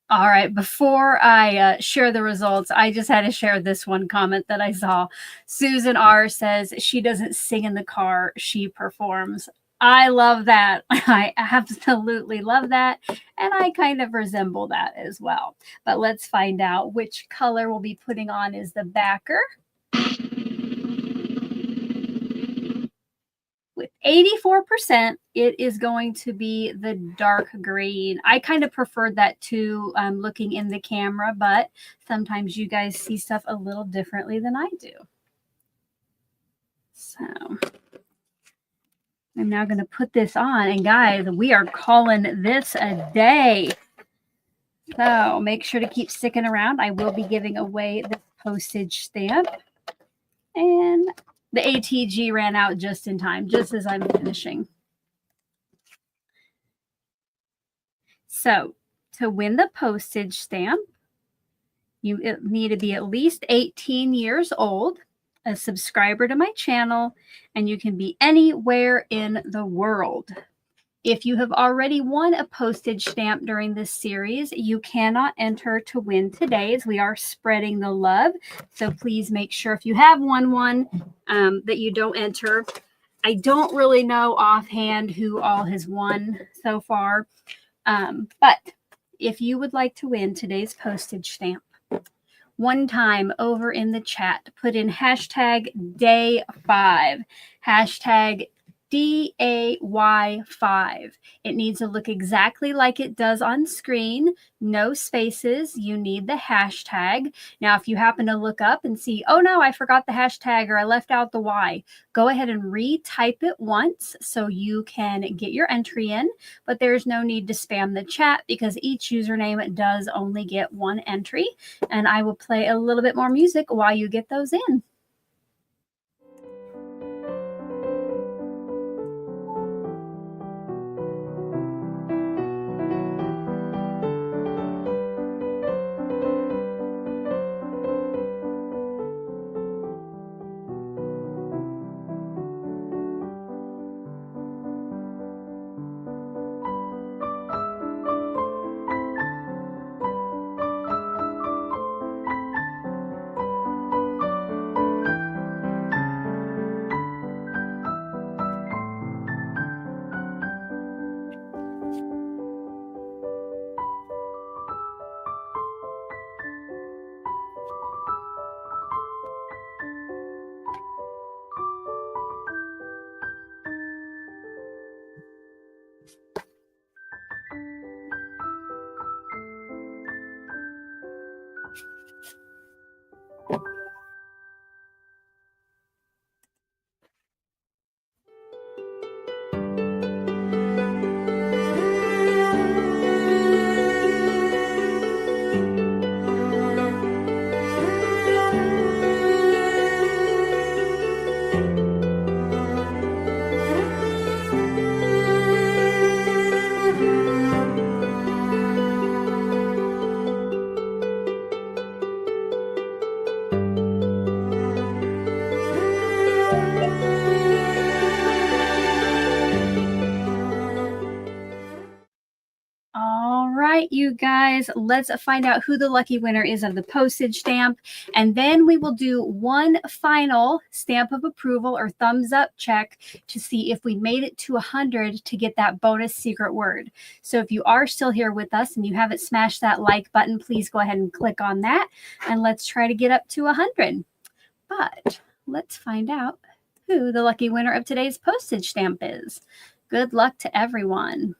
All right, before I share the results, I just had to share this one comment that I saw. Susan R. says she doesn't sing in the car, she performs. I love that. I absolutely love that. And I kind of resemble that as well. But let's find out which color we'll be putting on is the backer. With 84%, it is going to be the dark green. I kind of preferred that too, looking in the camera, but sometimes you guys see stuff a little differently than I do. So I'm now going to put this on. And guys, we are calling this a day. So make sure to keep sticking around. I will be giving away the postage stamp. And the ATG ran out just in time, just as I'm finishing. So to win the postage stamp, you need to be at least 18 years old, a subscriber to my channel, and you can be anywhere in the world. If you have already won a postage stamp during this series, you cannot enter to win today's. We are spreading the love. So please make sure if you have won one that you don't enter. I don't really know offhand who all has won so far. But if you would like to win today's postage stamp, one time over in the chat, put in hashtag day5, hashtag DAY5. It needs to look exactly like it does on screen. No spaces. You need the hashtag. Now, if you happen to look up and see, oh no, I forgot the hashtag or I left out the Y, go ahead and retype it once so you can get your entry in. But there's no need to spam the chat because each username does only get one entry. And I will play a little bit more music while you get those in. right, you guys, let's find out who the lucky winner is of the postage stamp. And then we will do one final stamp of approval or thumbs up check to see if we made it to 100 to get that bonus secret word. So if you are still here with us and you haven't smashed that like button, please go ahead and click on that. And let's try to get up to 100. But let's find out who the lucky winner of today's postage stamp is. Good luck to everyone.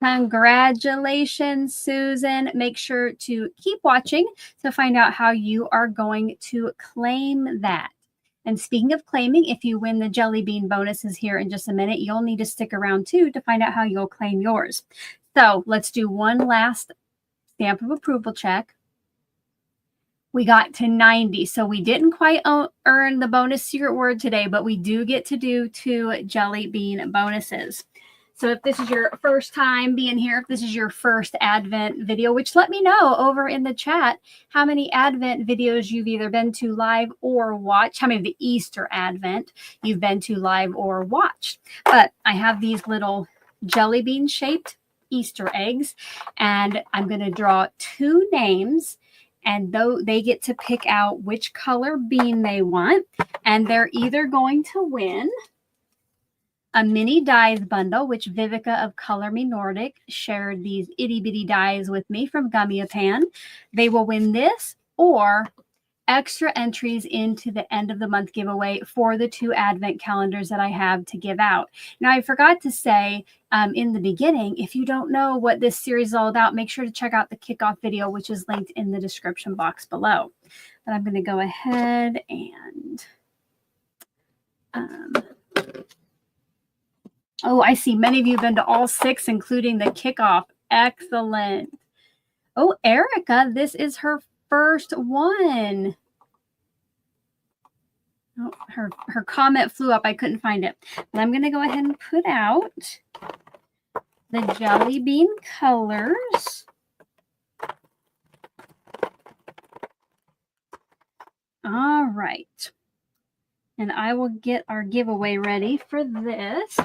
Congratulations, Susan. Make sure to keep watching to find out how you are going to claim that. And speaking of claiming, if you win the jelly bean bonuses here in just a minute, you'll need to stick around too to find out how you'll claim yours. So let's do one last stamp of approval check. We got to 90, so we didn't quite earn the bonus secret word today, but we do get to do 2 jelly bean bonuses. So if this is your first time being here, if this is your first Advent video, which let me know over in the chat how many Advent videos you've either been to live or watched, how many of the Easter Advent you've been to live or watched. But I have these little jelly bean shaped Easter eggs, and I'm going to draw 2 names, and though they get to pick out which color bean they want, and they're either going to win a mini dies bundle, which Vivica of Color Me Nordic shared these itty bitty dies with me from Gummiapan. They will win this or extra entries into the end of the month giveaway for the 2 Advent calendars that I have to give out. Now, I forgot to say in the beginning, if you don't know what this series is all about, make sure to check out the kickoff video, which is linked in the description box below. But I'm going to go ahead and oh, I see many of you have been to all 6, including the kickoff. Excellent. Oh, Erica, this is her first one. Oh, her comment flew up. I couldn't find it. But I'm going to go ahead and put out the jelly bean colors. All right. And I will get our giveaway ready for this.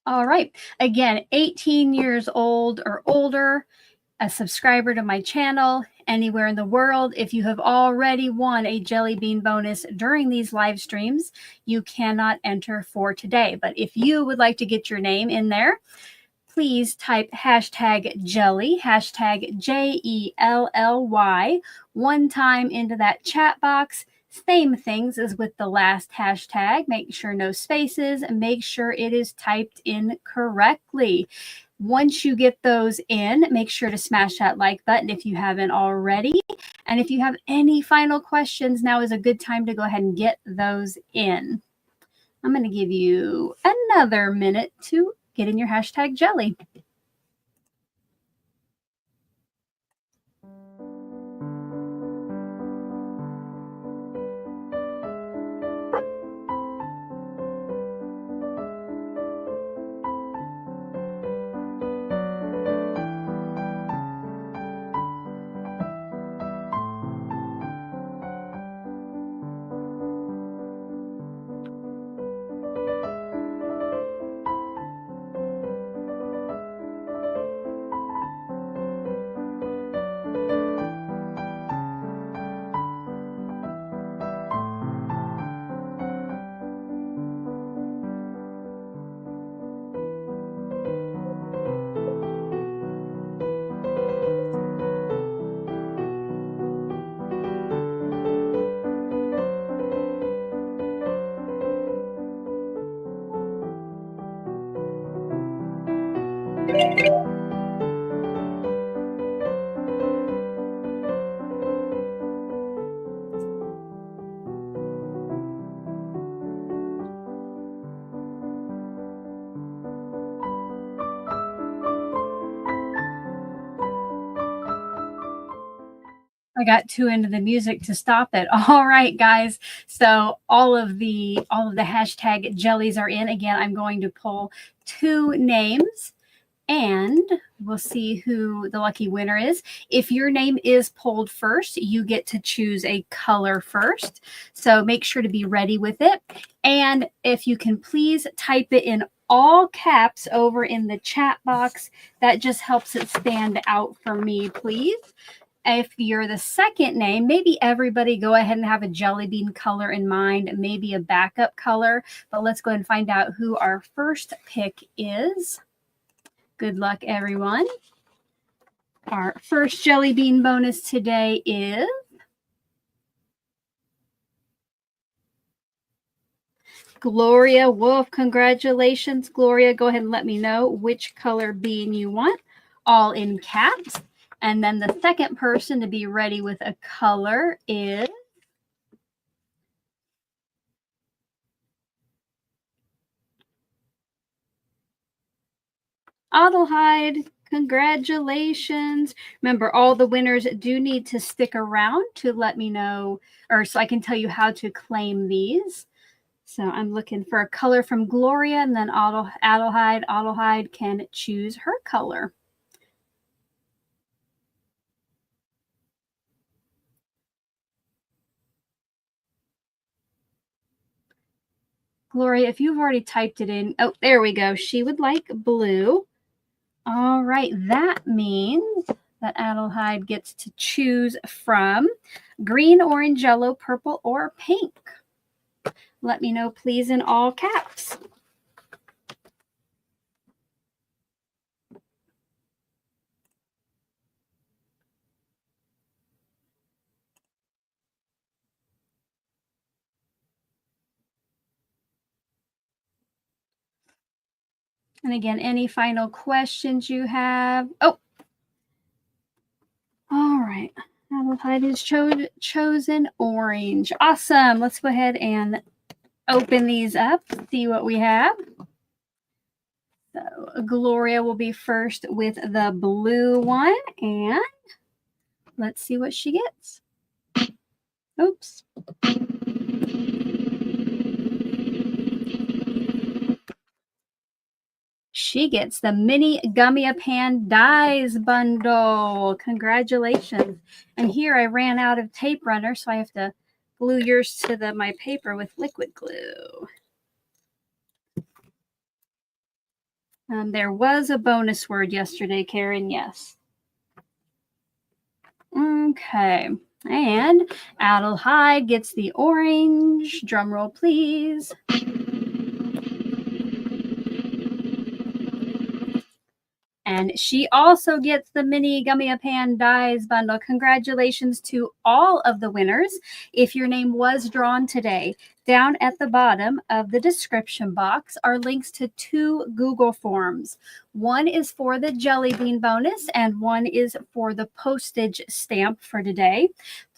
All right. Again, 18 years old or older, a subscriber to my channel, anywhere in the world. If you have already won a jelly bean bonus during these live streams, you cannot enter for today. But if you would like to get your name in there, please type hashtag jelly, hashtag JELLY, one time into that chat box. Same things as with the last hashtag. Make sure no spaces and make sure it is typed in correctly. Once you get those in, make sure to smash that like button if you haven't already. And if you have any final questions, now is a good time to go ahead and get those in. I'm going to give you another minute to get in your hashtag jelly. I got too into the music to stop it. All right, guys. So all of the hashtag jellies are in. Again, I'm going to pull 2 names and we'll see who the lucky winner is. If your name is pulled first, you get to choose a color first. So make sure to be ready with it. And if you can please type it in all caps over in the chat box, that just helps it stand out for me, please. If you're the second name, maybe everybody go ahead and have a jelly bean color in mind, maybe a backup color. But let's go ahead and find out who our first pick is. Good luck, everyone. Our first jelly bean bonus today is Gloria Wolf. Congratulations, Gloria. Go ahead and let me know which color bean you want, all in caps. And then the second person to be ready with a color is Adelheid. Congratulations. Remember, all the winners do need to stick around to let me know, or so I can tell you how to claim these. So I'm looking for a color from Gloria, and then Adelheid. Adelheid can choose her color. Gloria, if you've already typed it in, oh, there we go. She would like blue. All right, that means that Adelheid gets to choose from green, orange, yellow, purple, or pink. Let me know, please, in all caps. And again, any final questions you have? Oh, all right. Adelheid is chosen orange. Awesome. Let's go ahead and open these up, see what we have. So Gloria will be first with the blue one, and let's see what she gets. Oops. She gets the mini Gummiapan dies bundle. Congratulations. And here I ran out of tape runner, so I have to glue yours to my paper with liquid glue. There was a bonus word yesterday, Karen, yes. Okay. And Adelheid gets the orange. Drum roll, please. And she also gets the mini Gummiapan dies bundle. Congratulations to all of the winners. If your name was drawn today, down at the bottom of the description box are links to 2 Google forms. One is for the jelly bean bonus and one is for the postage stamp for today.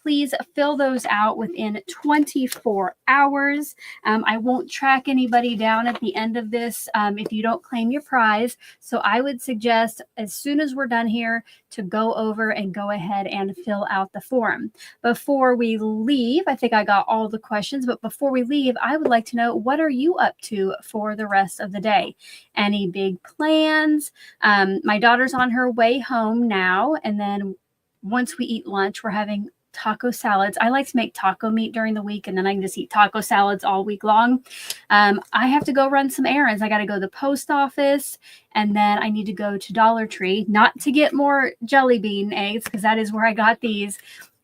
Please fill those out within 24 hours. I won't track anybody down at the end of this if you don't claim your prize. So I would suggest as soon as we're done here to go over and go ahead and fill out the form. Before we leave, I think I got all the questions, but before we leave, I would like to know, what are you up to for the rest of the day? Any big plans? My daughter's on her way home now, and then once we eat lunch, we're having taco salads. I like to make taco meat during the week, and then I can just eat taco salads all week long. I have to go run some errands. I got to go to the post office, and then I need to go to Dollar Tree, not to get more jelly bean eggs, because that is where I got these,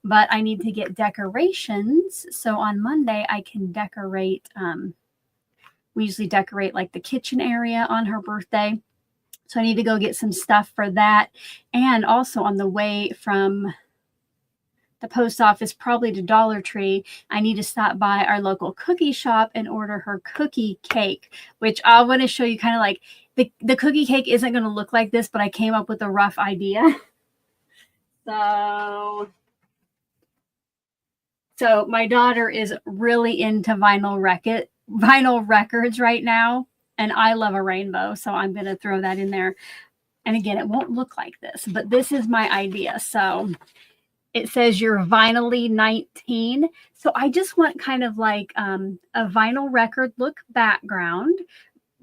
but I need to get decorations. So on Monday, I can decorate. We usually decorate like the kitchen area on her birthday. So I need to go get some stuff for that. And also on the way from the post office, probably to Dollar Tree, I need to stop by our local cookie shop and order her cookie cake, which I want to show you kind of like the cookie cake isn't going to look like this, but I came up with a rough idea. So my daughter is really into vinyl records right now, and I love a rainbow, so I'm going to throw that in there. And again, it won't look like this, but this is my idea. So it says you're vinylly 19. So I just want kind of like a vinyl record look background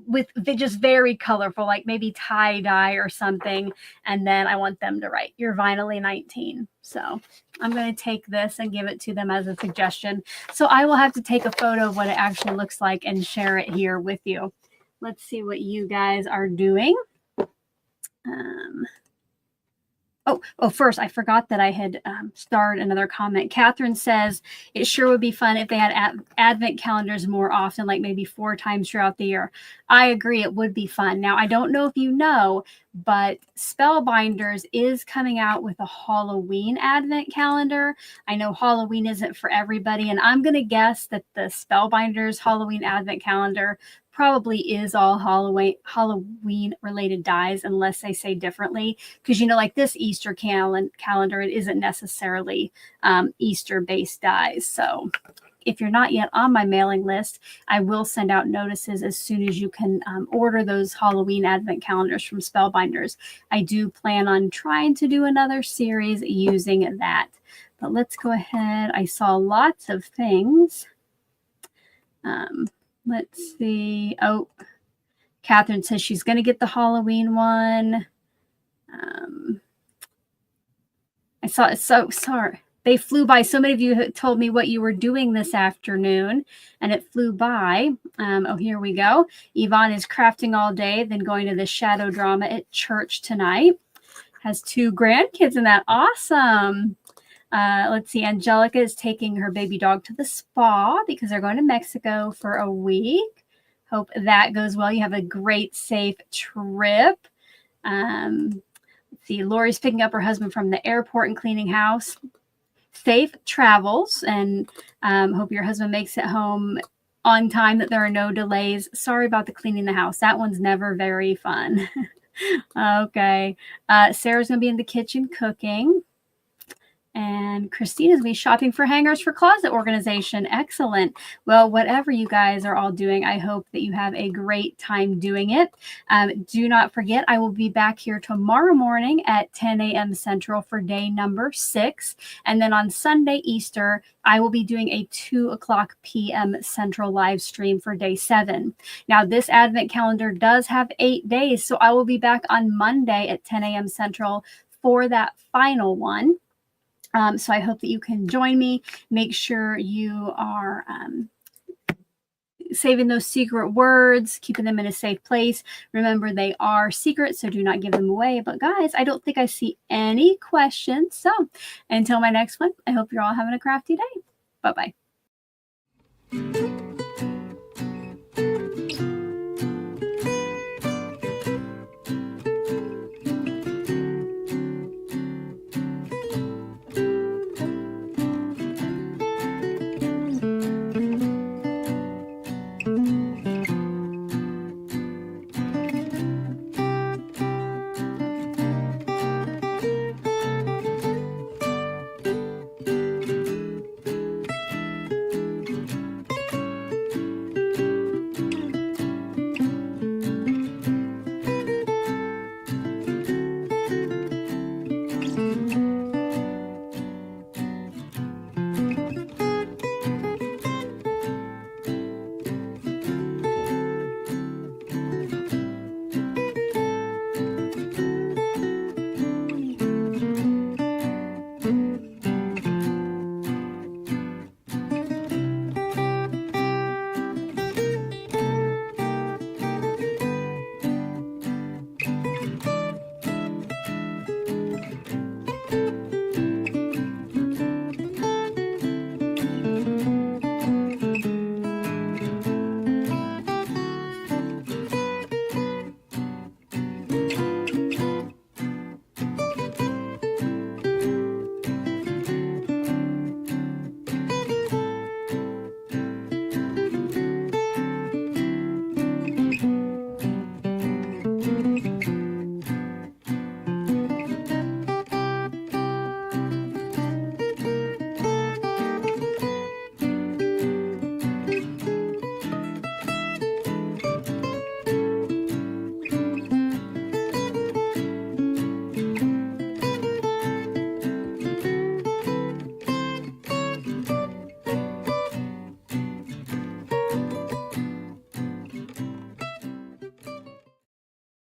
with just very colorful, like maybe tie-dye or something. And then I want them to write, you're vinylly 19. So I'm going to take this and give it to them as a suggestion. So I will have to take a photo of what it actually looks like and share it here with you. Let's see what you guys are doing. First, I forgot that I had starred another comment. Catherine says, it sure would be fun if they had advent calendars more often, like maybe 4 times throughout the year. I agree, it would be fun. Now, I don't know if you know, but Spellbinders is coming out with a Halloween advent calendar. I know Halloween isn't for everybody, and I'm going to guess that the Spellbinders Halloween advent calendar probably is all Halloween related dies, unless they say differently. Because, you know, like this Easter calendar, it isn't necessarily Easter based dies. So if you're not yet on my mailing list, I will send out notices as soon as you can order those Halloween advent calendars from Spellbinders. I do plan on trying to do another series using that. But let's go ahead. I saw lots of things. Let's see. Oh, Catherine says she's going to get the Halloween one. I saw it. So sorry. They flew by. So many of you told me what you were doing this afternoon, and it flew by. Here we go. Yvonne is crafting all day, then going to the shadow drama at church tonight. Has 2 grandkids in that. Awesome. Let's see. Angelica is taking her baby dog to the spa because they're going to Mexico for a week. Hope that goes well. You have a great, safe trip. Let's see. Lori's picking up her husband from the airport and cleaning house. Safe travels, and hope your husband makes it home on time, that there are no delays. Sorry about the cleaning the house. That one's never very fun. Okay. Sarah's going to be in the kitchen cooking. And Christina's going to be shopping for hangers for closet organization. Excellent. Well, whatever you guys are all doing, I hope that you have a great time doing it. Do not forget, I will be back here tomorrow morning at 10 a.m. Central for day number 6. And then on Sunday, Easter, I will be doing a 2 o'clock p.m. Central live stream for day 7. Now, this Advent calendar does have 8 days, so I will be back on Monday at 10 a.m. Central for that final one. So I hope that you can join me. Make sure you are saving those secret words, keeping them in a safe place. Remember, they are secret, so do not give them away. But guys, I don't think I see any questions. So until my next one, I hope you're all having a crafty day. Bye-bye.